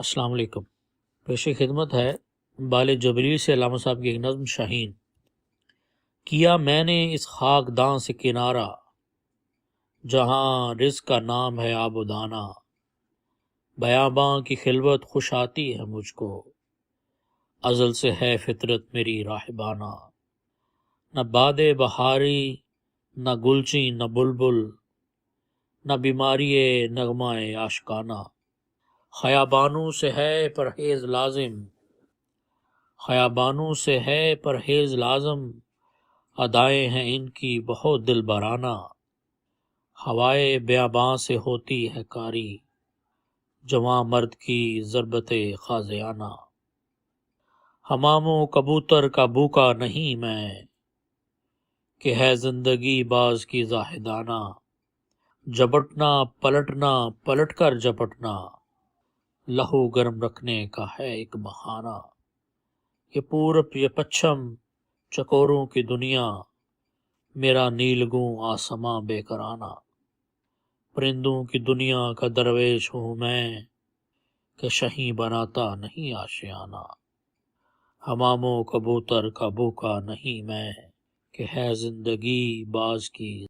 السلام علیکم۔ پیش خدمت ہے بال جبریل سے علامہ صاحب کی ایک نظم شاہین۔ کیا میں نے اس خاک داں سے کنارہ، جہاں رزق کا نام ہے آب و دانہ، بیاباں کی خلوت خوش آتی ہے مجھ کو، ازل سے ہے فطرت میری راہبانہ۔ نہ باد بہاری، نہ گلچی، نہ بلبل، نہ بیماری نغمہ آشکانہ۔ خیابانوں سے ہے پرہیز لازم، خیابانوں سے ہے پرہیز لازم، ادائیں ہیں ان کی بہت دل برانہ۔ ہوائے بیاباں سے ہوتی ہے کاری، جواں مرد کی ضربت غازیانہ۔ حمام و کبوتر کا بوکا نہیں میں، کہ ہے زندگی باز کی زاہدانہ۔ جپٹنا پلٹنا پلٹ کر جپٹنا، لہو گرم رکھنے کا ہے ایک بہانہ۔ یہ پورب یہ پچھم چکوروں کی دنیا، میرا نیلگوں آسماں بے کرانہ۔ پرندوں کی دنیا کا درویش ہوں میں، کہ شہیں بناتا نہیں آشیانہ۔ حمام و کبوتر کا بوکا نہیں میں، کہ ہے زندگی باز کی